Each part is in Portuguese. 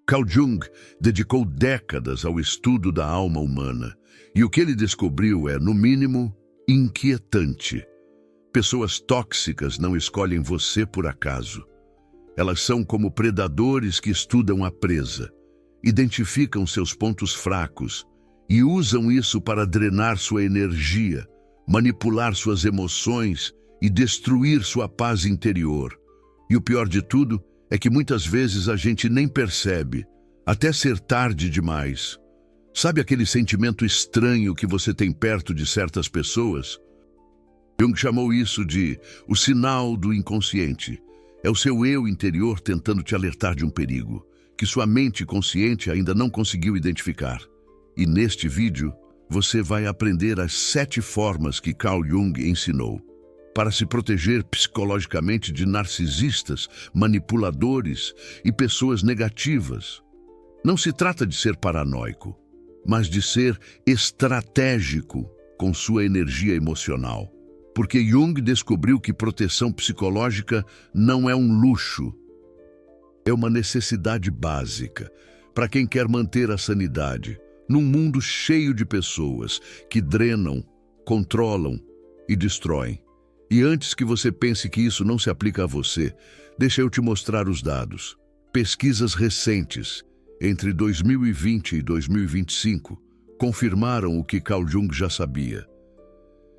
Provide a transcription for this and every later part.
Carl Jung dedicou décadas ao estudo da alma humana, e o que ele descobriu é, no mínimo, inquietante. Pessoas tóxicas não escolhem você por acaso. Elas são como predadores que estudam a presa, identificam seus pontos fracos e usam isso para drenar sua energia, manipular suas emoções e destruir sua paz interior. E o pior de tudo é que muitas vezes a gente nem percebe, até ser tarde demais. Sabe aquele sentimento estranho que você tem perto de certas pessoas? Jung chamou isso de o sinal do inconsciente. É o seu eu interior tentando te alertar de um perigo, que sua mente consciente ainda não conseguiu identificar. E neste vídeo, você vai aprender as 7 formas que Carl Jung ensinou para se proteger psicologicamente de narcisistas, manipuladores e pessoas negativas. Não se trata de ser paranoico, mas de ser estratégico com sua energia emocional. Porque Jung descobriu que proteção psicológica não é um luxo, é uma necessidade básica para quem quer manter a sanidade num mundo cheio de pessoas que drenam, controlam e destroem. E antes que você pense que isso não se aplica a você, deixa eu te mostrar os dados. Pesquisas recentes, entre 2020 e 2025, confirmaram o que Carl Jung já sabia.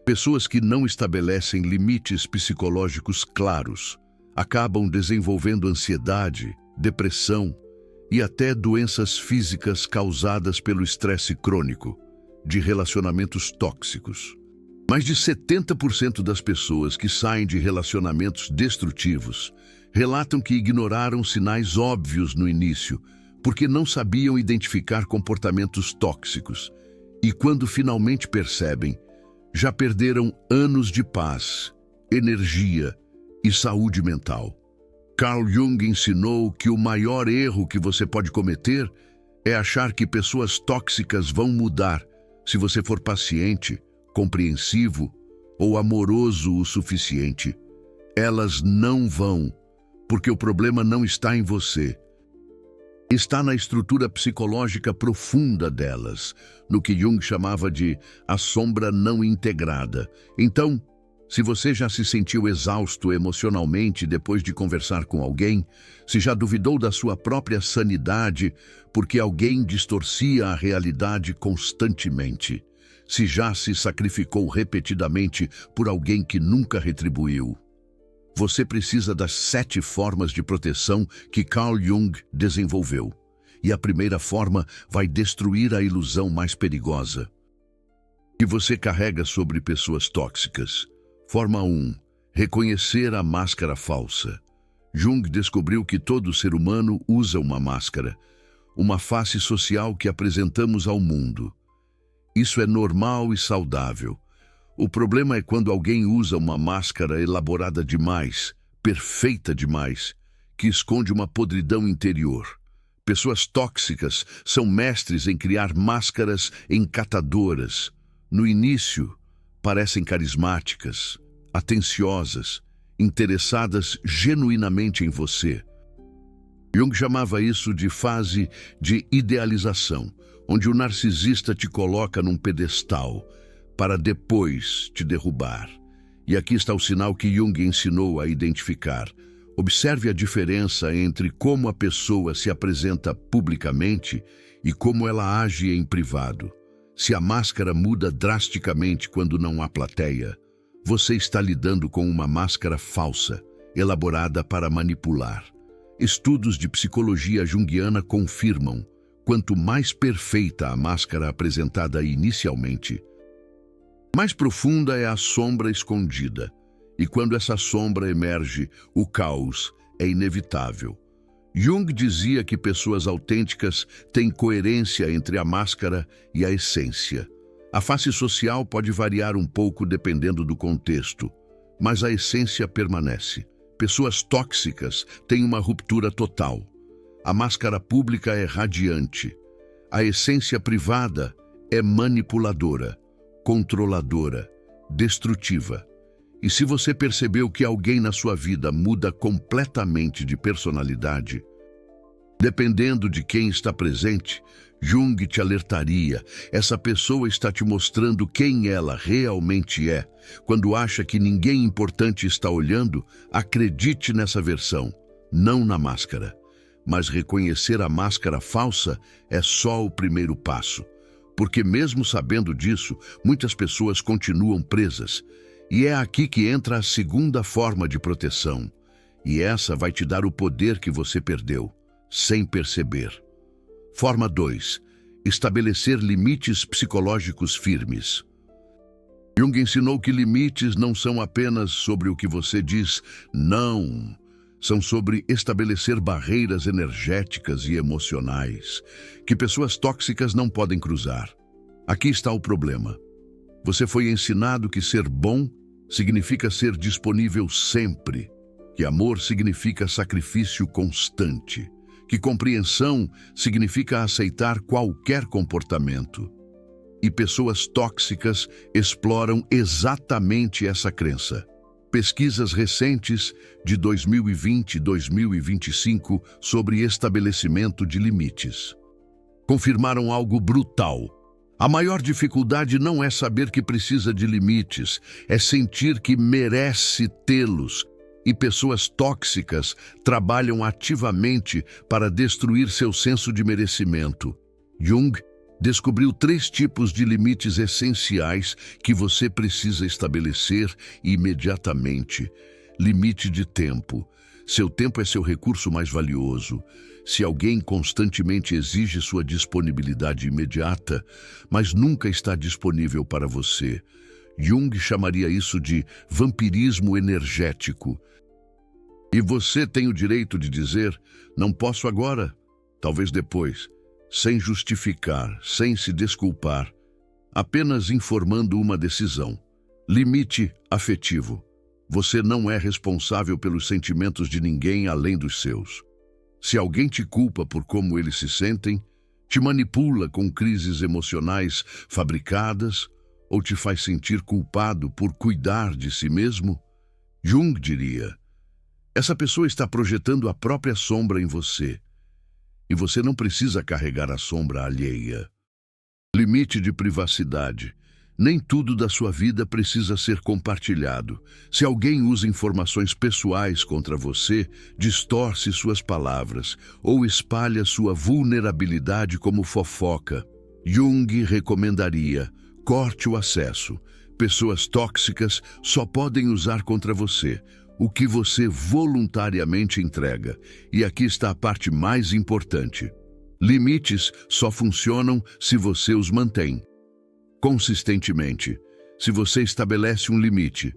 Pessoas que não estabelecem limites psicológicos claros acabam desenvolvendo ansiedade, depressão e até doenças físicas causadas pelo estresse crônico, de relacionamentos tóxicos. Mais de 70% das pessoas que saem de relacionamentos destrutivos relatam que ignoraram sinais óbvios no início, porque não sabiam identificar comportamentos tóxicos. E quando finalmente percebem, já perderam anos de paz, energia e saúde mental. Carl Jung ensinou que o maior erro que você pode cometer é achar que pessoas tóxicas vão mudar se você for paciente, compreensivo ou amoroso o suficiente. Elas não vão, porque o problema não está em você. Está na estrutura psicológica profunda delas, no que Jung chamava de a sombra não integrada. Então, se você já se sentiu exausto emocionalmente depois de conversar com alguém, se já duvidou da sua própria sanidade porque alguém distorcia a realidade constantemente, se já se sacrificou repetidamente por alguém que nunca retribuiu, você precisa das 7 formas de proteção que Carl Jung desenvolveu. E a primeira forma vai destruir a ilusão mais perigosa que você carrega sobre pessoas tóxicas. Forma 1. Reconhecer a máscara falsa. Jung descobriu que todo ser humano usa uma máscara, uma face social que apresentamos ao mundo. Isso é normal e saudável. O problema é quando alguém usa uma máscara elaborada demais, perfeita demais, que esconde uma podridão interior. Pessoas tóxicas são mestres em criar máscaras encatadoras. No início, parecem carismáticas, atenciosas, interessadas genuinamente em você. Jung chamava isso de fase de idealização, onde o narcisista te coloca num pedestal para depois te derrubar. E aqui está o sinal que Jung ensinou a identificar. Observe a diferença entre como a pessoa se apresenta publicamente e como ela age em privado. Se a máscara muda drasticamente quando não há plateia, você está lidando com uma máscara falsa, elaborada para manipular. Estudos de psicologia junguiana confirmam: quanto mais perfeita a máscara apresentada inicialmente, mais profunda é a sombra escondida. E quando essa sombra emerge, o caos é inevitável. Jung dizia que pessoas autênticas têm coerência entre a máscara e a essência. A face social pode variar um pouco dependendo do contexto, mas a essência permanece. Pessoas tóxicas têm uma ruptura total. A máscara pública é radiante. A essência privada é manipuladora, controladora, destrutiva. E se você percebeu que alguém na sua vida muda completamente de personalidade, Dependendo de quem está presente, Jung te alertaria. Essa pessoa está te mostrando quem ela realmente é. Quando acha que ninguém importante está olhando, acredite nessa versão, não na máscara. Mas reconhecer a máscara falsa é só o primeiro passo. Porque mesmo sabendo disso, muitas pessoas continuam presas. E é aqui que entra a segunda forma de proteção. E essa vai te dar o poder que você perdeu, sem perceber. Forma 2. Estabelecer limites psicológicos firmes. Jung ensinou que limites não são apenas sobre o que você diz não. São sobre estabelecer barreiras energéticas e emocionais que pessoas tóxicas não podem cruzar. Aqui está o problema. Você foi ensinado que ser bom significa ser disponível sempre, que amor significa sacrifício constante, que compreensão significa aceitar qualquer comportamento. E pessoas tóxicas exploram exatamente essa crença. Pesquisas recentes de 2020 e 2025 sobre estabelecimento de limites confirmaram algo brutal. A maior dificuldade não é saber que precisa de limites, é sentir que merece tê-los. E pessoas tóxicas trabalham ativamente para destruir seu senso de merecimento. Jung descobriu 3 tipos de limites essenciais que você precisa estabelecer imediatamente. Limite de tempo. Seu tempo é seu recurso mais valioso. Se alguém constantemente exige sua disponibilidade imediata, mas nunca está disponível para você, Jung chamaria isso de vampirismo energético. E você tem o direito de dizer, não posso agora, talvez depois, sem justificar, sem se desculpar, apenas informando uma decisão. Limite afetivo. Você não é responsável pelos sentimentos de ninguém além dos seus. Se alguém te culpa por como eles se sentem, te manipula com crises emocionais fabricadas ou te faz sentir culpado por cuidar de si mesmo, Jung diria, essa pessoa está projetando a própria sombra em você. E você não precisa carregar a sombra alheia. Limite de privacidade. Nem tudo da sua vida precisa ser compartilhado. Se alguém usa informações pessoais contra você, distorce suas palavras ou espalha sua vulnerabilidade como fofoca, Jung recomendaria: corte o acesso. Pessoas tóxicas só podem usar contra você o que você voluntariamente entrega. E aqui está a parte mais importante. Limites só funcionam se você os mantém. Consistentemente, se você estabelece um limite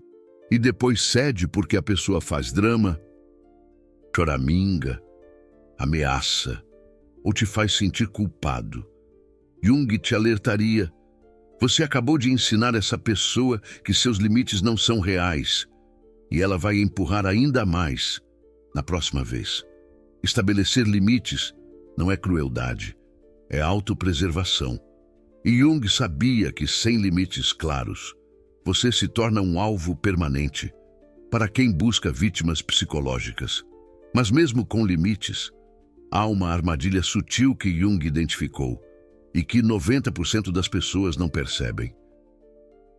e depois cede porque a pessoa faz drama, choraminga, ameaça ou te faz sentir culpado, Jung te alertaria. Você acabou de ensinar essa pessoa que seus limites não são reais e ela vai empurrar ainda mais na próxima vez. Estabelecer limites não é crueldade, é autopreservação. E Jung sabia que sem limites claros, você se torna um alvo permanente para quem busca vítimas psicológicas. Mas mesmo com limites, há uma armadilha sutil que Jung identificou e que 90% das pessoas não percebem.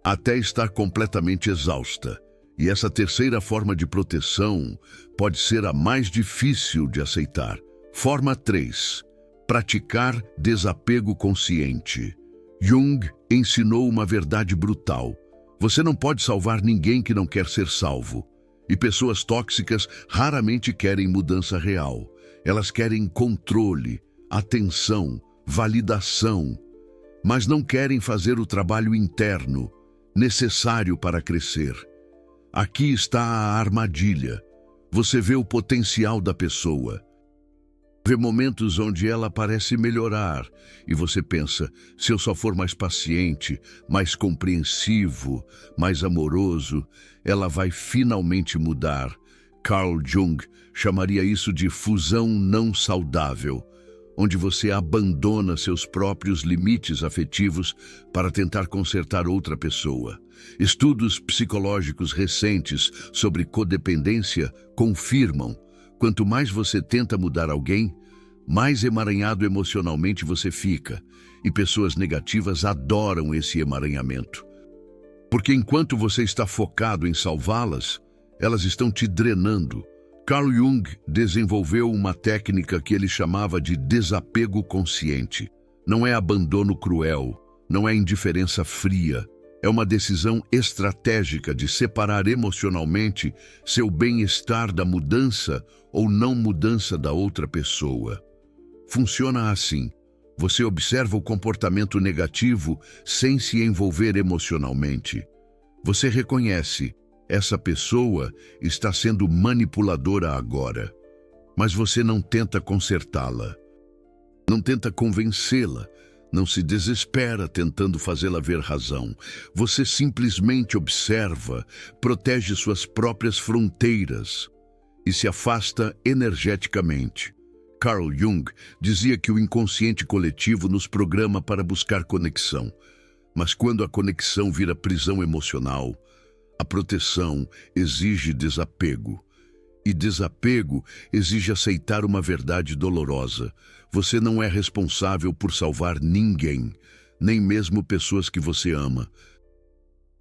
Até estar completamente exausta. E essa terceira forma de proteção pode ser a mais difícil de aceitar. Forma 3. Praticar desapego consciente. Jung ensinou uma verdade brutal. Você não pode salvar ninguém que não quer ser salvo. E pessoas tóxicas raramente querem mudança real. Elas querem controle, atenção, validação, mas não querem fazer o trabalho interno necessário para crescer. Aqui está a armadilha. Você vê o potencial da pessoa. Vê momentos onde ela parece melhorar e você pensa, se eu só for mais paciente, mais compreensivo, mais amoroso, ela vai finalmente mudar. Carl Jung chamaria isso de fusão não saudável, onde você abandona seus próprios limites afetivos para tentar consertar outra pessoa. Estudos psicológicos recentes sobre codependência confirmam: quanto mais você tenta mudar alguém, mais emaranhado emocionalmente você fica, e pessoas negativas adoram esse emaranhamento. Porque enquanto você está focado em salvá-las, elas estão te drenando. Carl Jung desenvolveu uma técnica que ele chamava de desapego consciente. Não é abandono cruel, não é indiferença fria. É uma decisão estratégica de separar emocionalmente seu bem-estar da mudança ou não mudança da outra pessoa. Funciona assim. Você observa o comportamento negativo sem se envolver emocionalmente. Você reconhece, essa pessoa está sendo manipuladora agora, mas você não tenta consertá-la, não tenta convencê-la, não se desespera tentando fazê-la ver razão. Você simplesmente observa, protege suas próprias fronteiras e se afasta energeticamente. Carl Jung dizia que o inconsciente coletivo nos programa para buscar conexão, mas quando a conexão vira prisão emocional, a proteção exige desapego. E desapego exige aceitar uma verdade dolorosa. Você não é responsável por salvar ninguém, nem mesmo pessoas que você ama.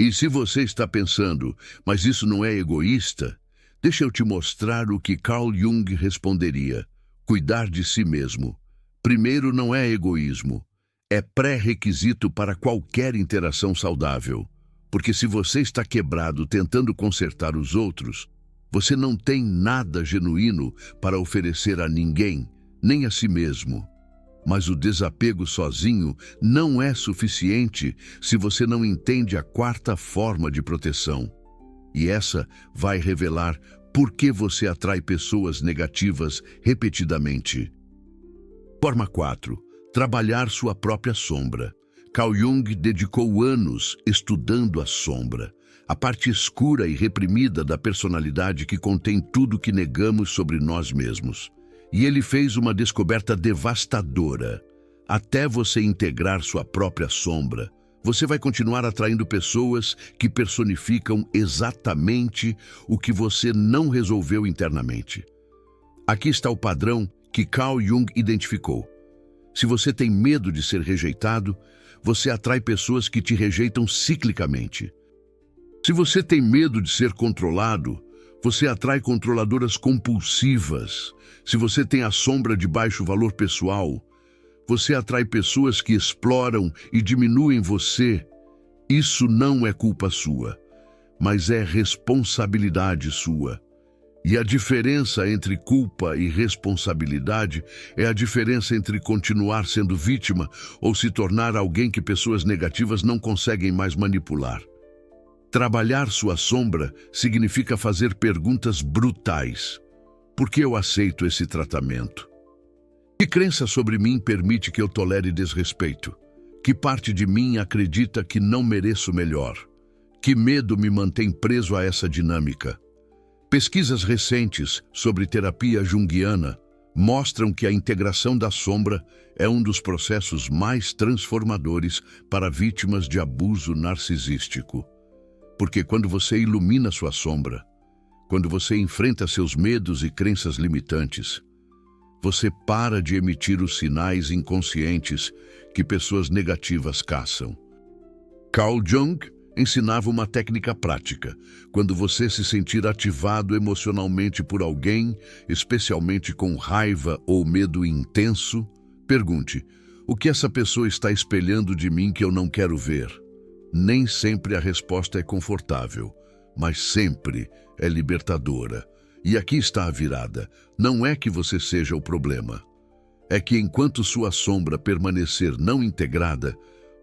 E se você está pensando, mas isso não é egoísta? Deixa eu te mostrar o que Carl Jung responderia. Cuidar de si mesmo. Primeiro, não é egoísmo. É pré-requisito para qualquer interação saudável. Porque se você está quebrado tentando consertar os outros, você não tem nada genuíno para oferecer a ninguém, nem a si mesmo. Mas o desapego sozinho não é suficiente se você não entende a quarta forma de proteção. E essa vai revelar por que você atrai pessoas negativas repetidamente. Forma 4. Trabalhar sua própria sombra. Carl Jung dedicou anos estudando a sombra, a parte escura e reprimida da personalidade que contém tudo que negamos sobre nós mesmos. E ele fez uma descoberta devastadora. Até você integrar sua própria sombra, você vai continuar atraindo pessoas que personificam exatamente o que você não resolveu internamente. Aqui está o padrão que Carl Jung identificou. Se você tem medo de ser rejeitado, você atrai pessoas que te rejeitam ciclicamente. Se você tem medo de ser controlado, você atrai controladoras compulsivas. Se você tem a sombra de baixo valor pessoal, você atrai pessoas que exploram e diminuem você. Isso não é culpa sua, mas é responsabilidade sua. E a diferença entre culpa e responsabilidade é a diferença entre continuar sendo vítima ou se tornar alguém que pessoas negativas não conseguem mais manipular. Trabalhar sua sombra significa fazer perguntas brutais. Por que eu aceito esse tratamento? Que crença sobre mim permite que eu tolere desrespeito? Que parte de mim acredita que não mereço melhor? Que medo me mantém preso a essa dinâmica? Pesquisas recentes sobre terapia junguiana mostram que a integração da sombra é um dos processos mais transformadores para vítimas de abuso narcisístico. Porque quando você ilumina sua sombra, quando você enfrenta seus medos e crenças limitantes, você para de emitir os sinais inconscientes que pessoas negativas caçam. Carl Jung ensinava uma técnica prática. Quando você se sentir ativado emocionalmente por alguém, especialmente com raiva ou medo intenso, pergunte: o que essa pessoa está espelhando de mim que eu não quero ver? Nem sempre a resposta é confortável, mas sempre é libertadora. E aqui está a virada. Não é que você seja o problema. É que enquanto sua sombra permanecer não integrada,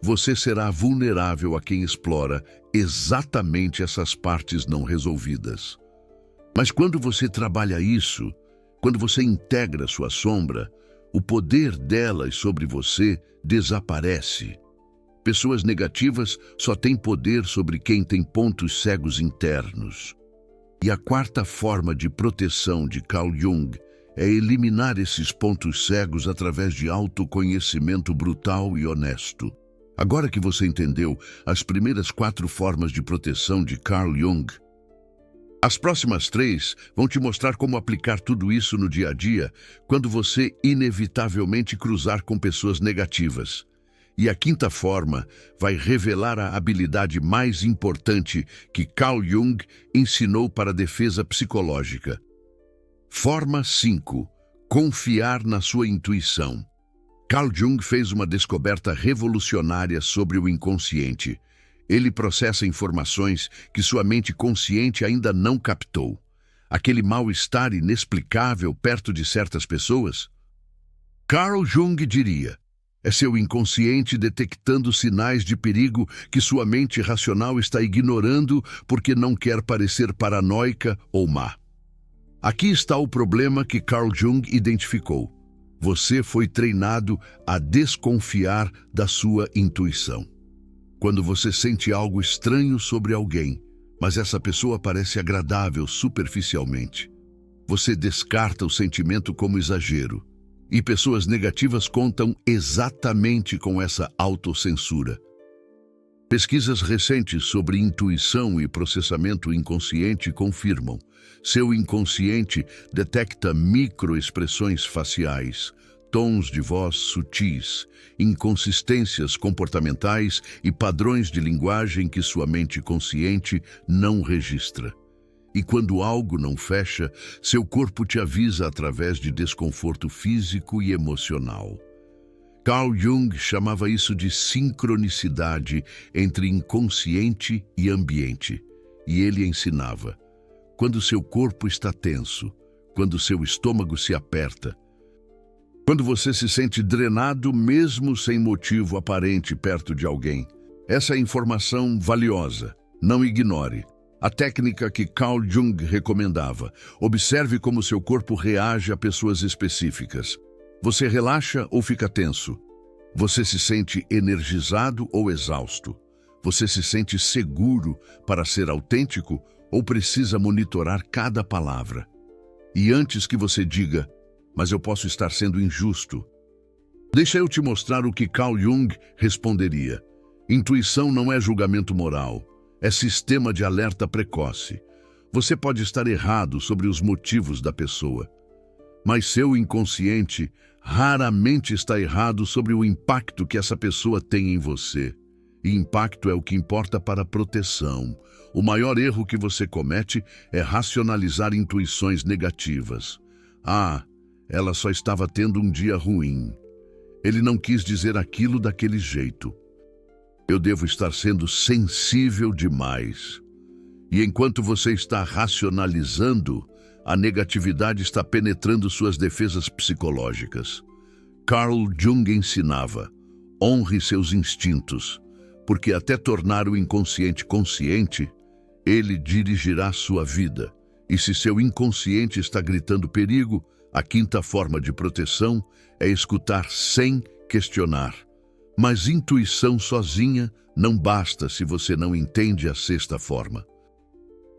você será vulnerável a quem explora exatamente essas partes não resolvidas. Mas quando você trabalha isso, quando você integra sua sombra, o poder delas sobre você desaparece. Pessoas negativas só têm poder sobre quem tem pontos cegos internos. E a quarta forma de proteção de Carl Jung é eliminar esses pontos cegos através de autoconhecimento brutal e honesto. Agora que você entendeu as primeiras 4 formas de proteção de Carl Jung, As próximas 3 vão te mostrar como aplicar tudo isso no dia a dia quando você inevitavelmente cruzar com pessoas negativas. E a 5ª forma vai revelar a habilidade mais importante que Carl Jung ensinou para a defesa psicológica. Forma 5. Confiar na sua intuição. Carl Jung fez uma descoberta revolucionária sobre o inconsciente. Ele processa informações que sua mente consciente ainda não captou. Aquele mal-estar inexplicável perto de certas pessoas? Carl Jung diria: é seu inconsciente detectando sinais de perigo que sua mente racional está ignorando porque não quer parecer paranoica ou má. Aqui está o problema que Carl Jung identificou. Você foi treinado a desconfiar da sua intuição. Quando você sente algo estranho sobre alguém, mas essa pessoa parece agradável superficialmente, você descarta o sentimento como exagero. E pessoas negativas contam exatamente com essa autocensura. Pesquisas recentes sobre intuição e processamento inconsciente confirmam: seu inconsciente detecta microexpressões faciais, tons de voz sutis, inconsistências comportamentais e padrões de linguagem que sua mente consciente não registra. E quando algo não fecha, seu corpo te avisa através de desconforto físico e emocional. Carl Jung chamava isso de sincronicidade entre inconsciente e ambiente. E ele ensinava: quando seu corpo está tenso, quando seu estômago se aperta, quando você se sente drenado mesmo sem motivo aparente perto de alguém, essa é informação valiosa. Não ignore. A técnica que Carl Jung recomendava: observe como seu corpo reage a pessoas específicas. Você relaxa ou fica tenso? Você se sente energizado ou exausto? Você se sente seguro para ser autêntico ou precisa monitorar cada palavra? E antes que você diga: mas eu posso estar sendo injusto, deixa eu te mostrar o que Carl Jung responderia. Intuição não é julgamento moral, é sistema de alerta precoce. Você pode estar errado sobre os motivos da pessoa, mas seu inconsciente raramente está errado sobre o impacto que essa pessoa tem em você. E impacto é o que importa para a proteção. O maior erro que você comete é racionalizar intuições negativas. Ah, ela só estava tendo um dia ruim. Ele não quis dizer aquilo daquele jeito. Eu devo estar sendo sensível demais. E enquanto você está racionalizando, a negatividade está penetrando suas defesas psicológicas. Carl Jung ensinava: honre seus instintos, porque até tornar o inconsciente consciente, ele dirigirá sua vida. E se seu inconsciente está gritando perigo, a 5ª forma de proteção é escutar sem questionar. Mas intuição sozinha não basta se você não entende a 6ª forma.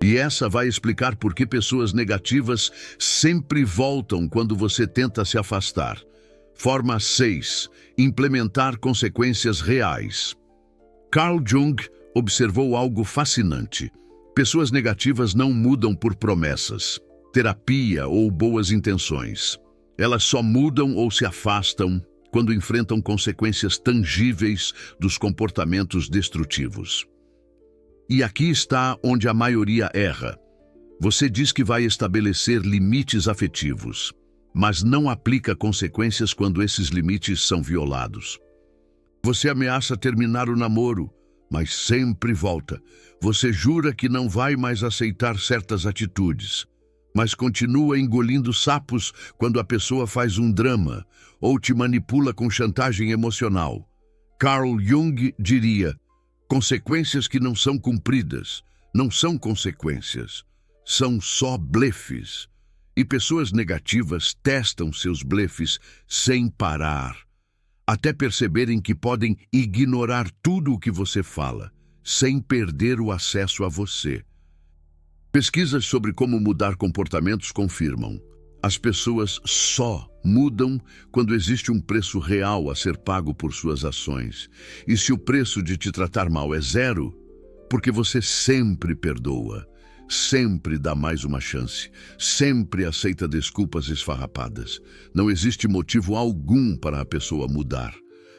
E essa vai explicar por que pessoas negativas sempre voltam quando você tenta se afastar. Forma 6. Implementar consequências reais. Carl Jung observou algo fascinante. Pessoas negativas não mudam por promessas, terapia ou boas intenções. Elas só mudam ou se afastam quando enfrentam consequências tangíveis dos comportamentos destrutivos. E aqui está onde a maioria erra. Você diz que vai estabelecer limites afetivos, mas não aplica consequências quando esses limites são violados. Você ameaça terminar o namoro, mas sempre volta. Você jura que não vai mais aceitar certas atitudes, mas continua engolindo sapos quando a pessoa faz um drama ou te manipula com chantagem emocional. Carl Jung diria: consequências que não são cumpridas não são consequências, são só blefes. E pessoas negativas testam seus blefes sem parar, até perceberem que podem ignorar tudo o que você fala, sem perder o acesso a você. Pesquisas sobre como mudar comportamentos confirmam: as pessoas só mudam quando existe um preço real a ser pago por suas ações. E se o preço de te tratar mal é 0, porque você sempre perdoa, sempre dá mais uma chance, sempre aceita desculpas esfarrapadas. Não existe motivo algum para a pessoa mudar.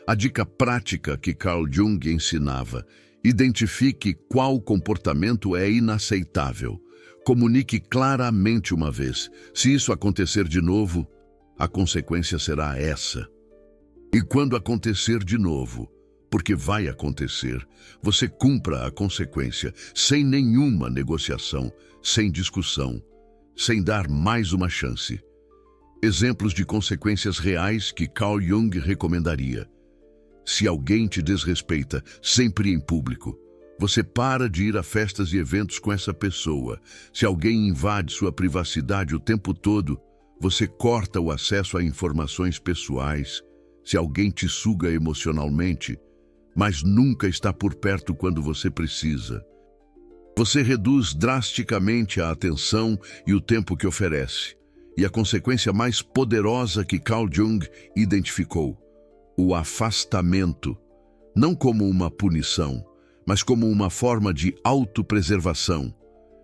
A dica prática que Carl Jung ensinava: identifique qual comportamento é inaceitável. Comunique claramente uma vez. Se isso acontecer de novo, a consequência será essa. E quando acontecer de novo, porque vai acontecer, você cumpra a consequência, sem nenhuma negociação, sem discussão, sem dar mais uma chance. Exemplos de consequências reais que Carl Jung recomendaria. Se alguém te desrespeita, sempre em público, você para de ir a festas e eventos com essa pessoa. Se alguém invade sua privacidade o tempo todo, você corta o acesso a informações pessoais. Se alguém te suga emocionalmente, mas nunca está por perto quando você precisa, você reduz drasticamente a atenção e o tempo que oferece. E a consequência mais poderosa que Carl Jung identificou: o afastamento, não como uma punição, mas como uma forma de autopreservação.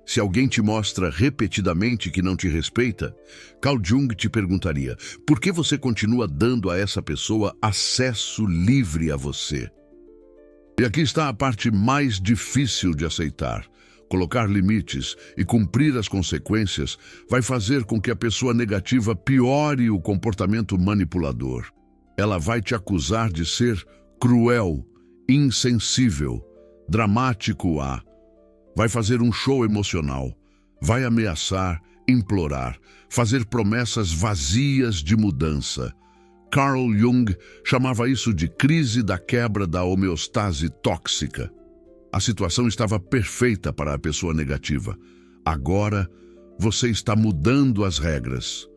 Se alguém te mostra repetidamente que não te respeita, Carl Jung te perguntaria: por que você continua dando a essa pessoa acesso livre a você? E aqui está a parte mais difícil de aceitar. Colocar limites e cumprir as consequências vai fazer com que a pessoa negativa piore o comportamento manipulador. Ela vai te acusar de ser cruel, insensível, dramático, vai fazer um show emocional, vai ameaçar, implorar, fazer promessas vazias de mudança. Carl Jung chamava isso de crise da quebra da homeostase tóxica. A situação estava perfeita para a pessoa negativa. Agora, você está mudando as regras.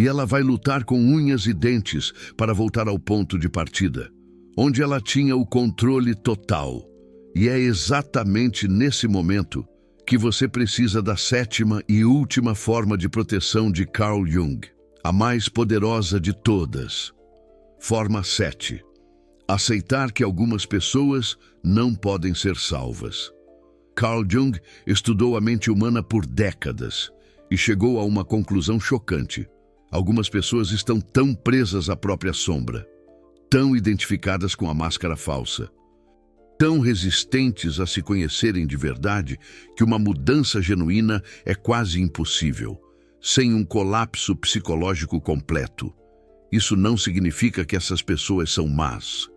E ela vai lutar com unhas e dentes para voltar ao ponto de partida, onde ela tinha o controle total. E é exatamente nesse momento que você precisa da sétima e última forma de proteção de Carl Jung, a mais poderosa de todas. Forma 7. Aceitar que algumas pessoas não podem ser salvas. Carl Jung estudou a mente humana por décadas e chegou a uma conclusão chocante. Algumas pessoas estão tão presas à própria sombra, tão identificadas com a máscara falsa, tão resistentes a se conhecerem de verdade, que uma mudança genuína é quase impossível, sem um colapso psicológico completo. Isso não significa que essas pessoas são más.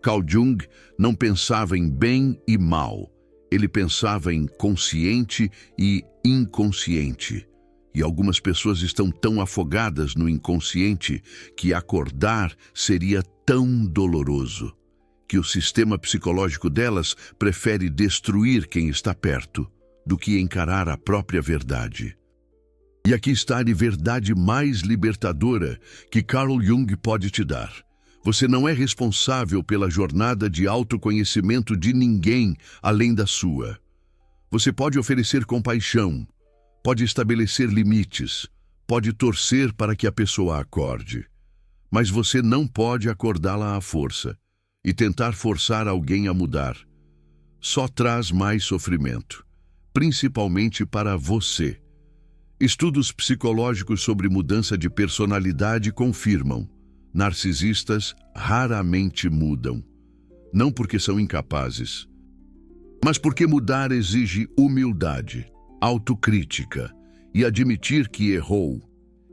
Carl Jung não pensava em bem e mal. Ele pensava em consciente e inconsciente. E algumas pessoas estão tão afogadas no inconsciente que acordar seria tão doloroso, que o sistema psicológico delas prefere destruir quem está perto do que encarar a própria verdade. E aqui está a verdade mais libertadora que Carl Jung pode te dar. Você não é responsável pela jornada de autoconhecimento de ninguém além da sua. Você pode oferecer compaixão, pode estabelecer limites, pode torcer para que a pessoa acorde. Mas você não pode acordá-la à força e tentar forçar alguém a mudar. Só traz mais sofrimento, principalmente para você. Estudos psicológicos sobre mudança de personalidade confirmam: narcisistas raramente mudam. Não porque são incapazes, mas porque mudar exige humildade, autocrítica e admitir que errou.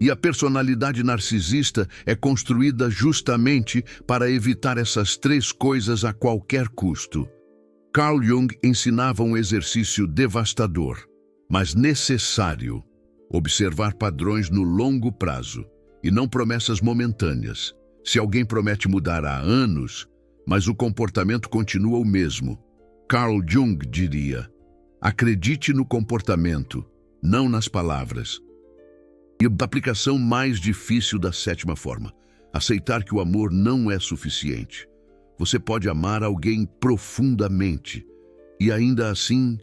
E a personalidade narcisista é construída justamente para evitar essas três coisas a qualquer custo. Carl Jung ensinava um exercício devastador, mas necessário: observar padrões no longo prazo e não promessas momentâneas. Se alguém promete mudar há anos, mas o comportamento continua o mesmo, Carl Jung diria: acredite no comportamento, não nas palavras. E a aplicação mais difícil da sétima forma: aceitar que o amor não é suficiente. Você pode amar alguém profundamente e ainda assim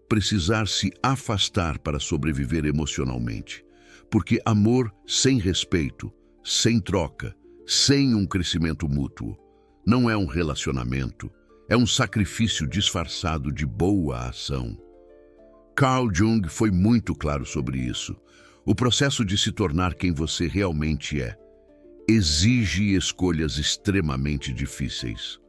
precisar se afastar para sobreviver emocionalmente. Porque amor sem respeito, sem troca, sem um crescimento mútuo, não é um relacionamento, é um sacrifício disfarçado de boa ação. Carl Jung foi muito claro sobre isso. O processo de se tornar quem você realmente é exige escolhas extremamente difíceis.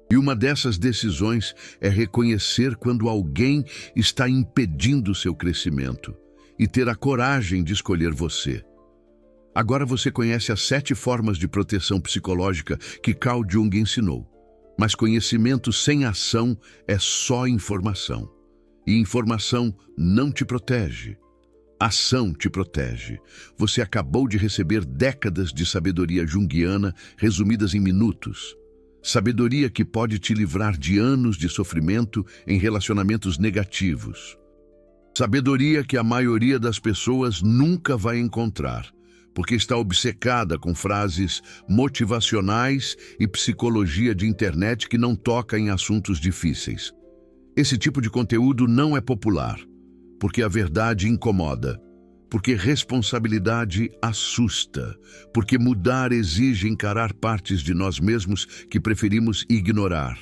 E uma dessas decisões é reconhecer quando alguém está impedindo seu crescimento e ter a coragem de escolher você. Agora você conhece as 7 formas de proteção psicológica que Carl Jung ensinou. Mas conhecimento sem ação é só informação. E informação não te protege. Ação te protege. Você acabou de receber décadas de sabedoria junguiana resumidas em minutos. Sabedoria que pode te livrar de anos de sofrimento em relacionamentos negativos. Sabedoria que a maioria das pessoas nunca vai encontrar, porque está obcecada com frases motivacionais e psicologia de internet que não toca em assuntos difíceis. Esse tipo de conteúdo não é popular, porque a verdade incomoda, porque responsabilidade assusta, porque mudar exige encarar partes de nós mesmos que preferimos ignorar.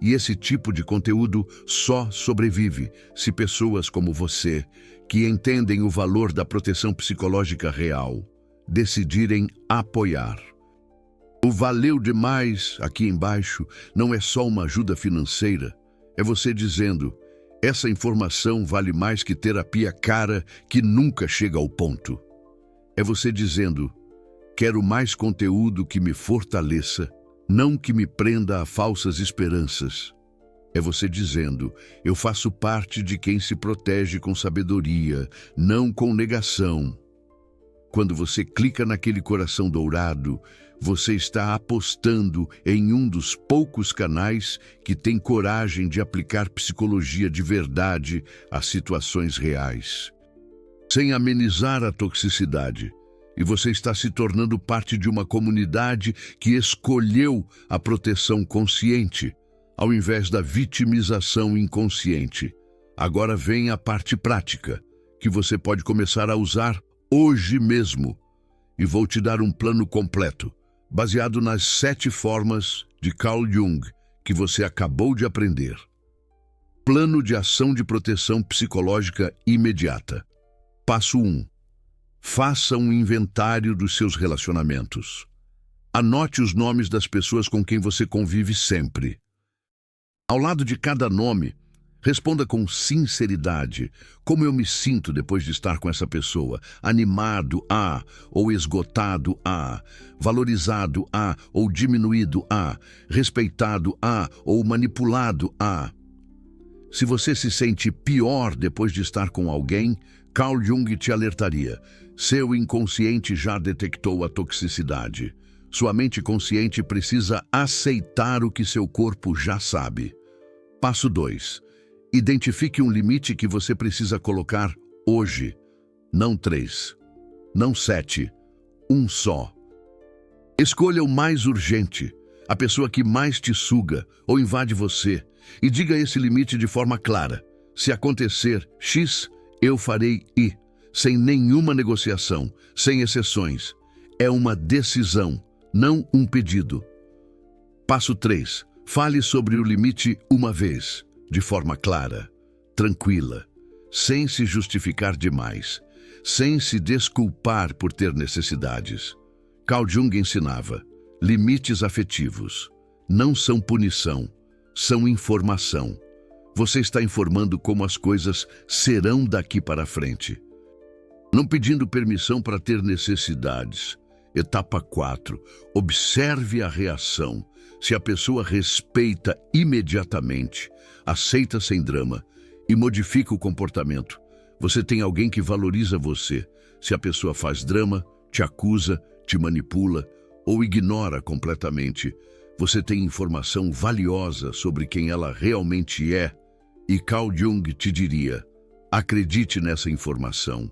E esse tipo de conteúdo só sobrevive se pessoas como você, que entendem o valor da proteção psicológica real, decidirem apoiar. O valeu demais aqui embaixo não é só uma ajuda financeira, é você dizendo: essa informação vale mais que terapia cara que nunca chega ao ponto. É você dizendo: quero mais conteúdo que me fortaleça, não que me prenda a falsas esperanças. É você dizendo: eu faço parte de quem se protege com sabedoria, não com negação. Quando você clica naquele coração dourado, você está apostando em um dos poucos canais que tem coragem de aplicar psicologia de verdade às situações reais, sem amenizar a toxicidade. E você está se tornando parte de uma comunidade que escolheu a proteção consciente, ao invés da vitimização inconsciente. Agora vem a parte prática, que você pode começar a usar hoje mesmo. E vou te dar um plano completo, baseado nas 7 formas de Carl Jung que você acabou de aprender. Plano de ação de proteção psicológica imediata. Passo 1. Faça um inventário dos seus relacionamentos. Anote os nomes das pessoas com quem você convive sempre. Ao lado de cada nome, responda com sinceridade: como eu me sinto depois de estar com essa pessoa? Animado a, ou esgotado a, valorizado a, ou diminuído a, respeitado a, ou manipulado a. Se você se sente pior depois de estar com alguém, Carl Jung te alertaria: seu inconsciente já detectou a toxicidade. Sua mente consciente precisa aceitar o que seu corpo já sabe. Passo 2. Identifique um limite que você precisa colocar hoje. Não 3, não 7, um só. Escolha o mais urgente, a pessoa que mais te suga ou invade você, e diga esse limite de forma clara: se acontecer X, eu farei Y, sem nenhuma negociação, sem exceções. É uma decisão, não um pedido. Passo 3. Fale sobre o limite uma vez, de forma clara, tranquila, sem se justificar demais, sem se desculpar por ter necessidades. Carl Jung ensinava: limites afetivos não são punição, são informação. Você está informando como as coisas serão daqui para frente. Não pedindo permissão para ter necessidades. Etapa 4. Observe a reação. Se a pessoa respeita imediatamente, aceita sem drama e modifica o comportamento, você tem alguém que valoriza você. Se a pessoa faz drama, te acusa, te manipula ou ignora completamente, você tem informação valiosa sobre quem ela realmente é. E Carl Jung te diria: acredite nessa informação.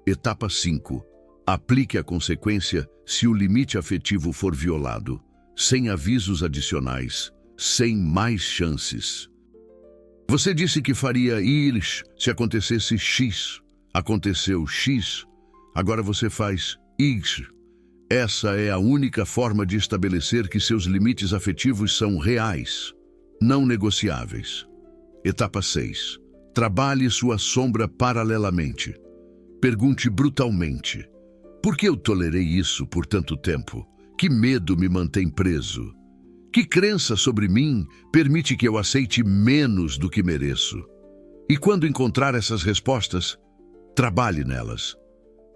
Etapa 5. Aplique a consequência se o limite afetivo for violado, sem avisos adicionais, sem mais chances. Você disse que faria Y se acontecesse X. Aconteceu X, agora você faz Y. Essa é a única forma de estabelecer que seus limites afetivos são reais, não negociáveis. Etapa 6. Trabalhe sua sombra paralelamente. Pergunte brutalmente: por que eu tolerei isso por tanto tempo? Que medo me mantém preso? Que crença sobre mim permite que eu aceite menos do que mereço? E quando encontrar essas respostas, trabalhe nelas.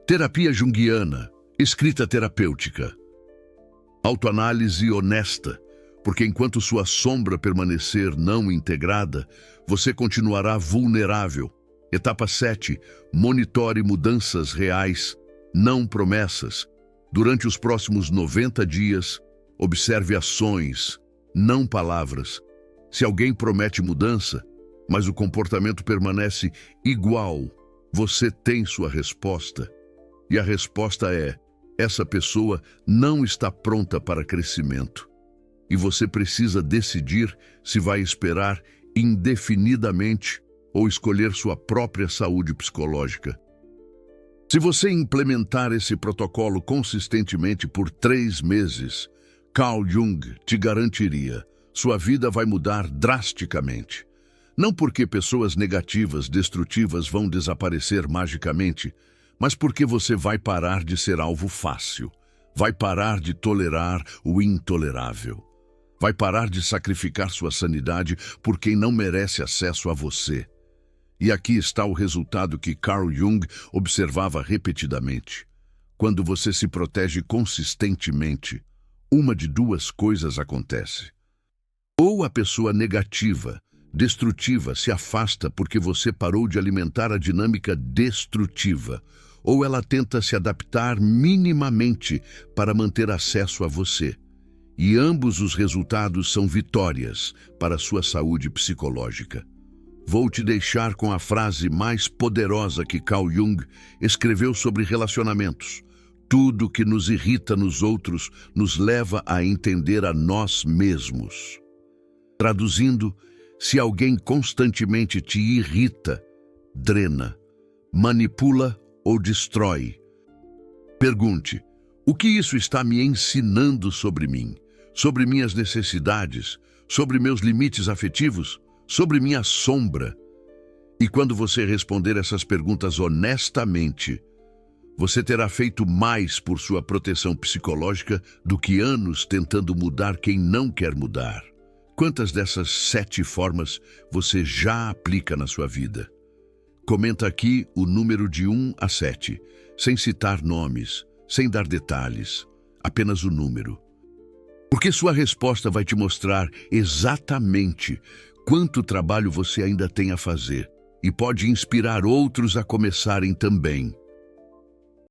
Terapia junguiana, escrita terapêutica. Autoanálise honesta, porque enquanto sua sombra permanecer não integrada, você continuará vulnerável. Etapa 7. Monitore mudanças reais, não promessas. Durante os próximos 90 dias, observe ações, não palavras. Se alguém promete mudança, mas o comportamento permanece igual, você tem sua resposta. E a resposta é: essa pessoa não está pronta para crescimento. E você precisa decidir se vai esperar indefinidamente ou escolher sua própria saúde psicológica. Se você implementar esse protocolo consistentemente por 3 meses, Carl Jung te garantiria: sua vida vai mudar drasticamente. Não porque pessoas negativas, destrutivas vão desaparecer magicamente, mas porque você vai parar de ser alvo fácil, vai parar de tolerar o intolerável, vai parar de sacrificar sua sanidade por quem não merece acesso a você. E aqui está o resultado que Carl Jung observava repetidamente. Quando você se protege consistentemente, uma de 2 coisas acontece. Ou a pessoa negativa, destrutiva, se afasta porque você parou de alimentar a dinâmica destrutiva, ou ela tenta se adaptar minimamente para manter acesso a você. E ambos os resultados são vitórias para a sua saúde psicológica. Vou te deixar com a frase mais poderosa que Carl Jung escreveu sobre relacionamentos. Tudo que nos irrita nos outros nos leva a entender a nós mesmos. Traduzindo, se alguém constantemente te irrita, drena, manipula ou destrói, pergunte: o que isso está me ensinando sobre mim, sobre minhas necessidades, sobre meus limites afetivos, sobre minha sombra? E quando você responder essas perguntas honestamente, você terá feito mais por sua proteção psicológica do que anos tentando mudar quem não quer mudar. Quantas dessas 7 formas você já aplica na sua vida? Comenta aqui o número de 1 a 7, sem citar nomes, sem dar detalhes, apenas o número. Porque sua resposta vai te mostrar exatamente quanto trabalho você ainda tem a fazer e pode inspirar outros a começarem também.